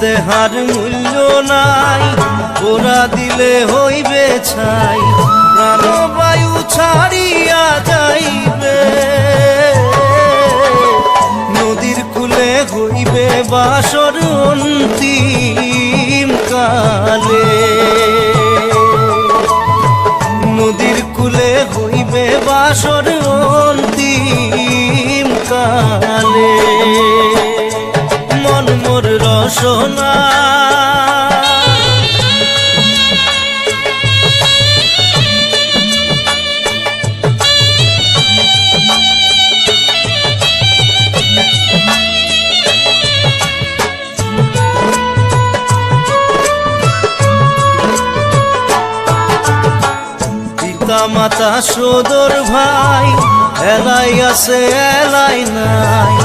দেহার মূল্য নাই, ওরা দিলে হইবে ছাই, প্রাণবায়ু ছাড়িয়া যাইবে। নদীর কূলে হইবে বাসর অন্তিম কালে, নদীর কূলে হইবে বাসর অন্তিম কালে। মন মোর রসনা পিতা মাতা সদর ভাই, এলাই আছে এলাই নাই,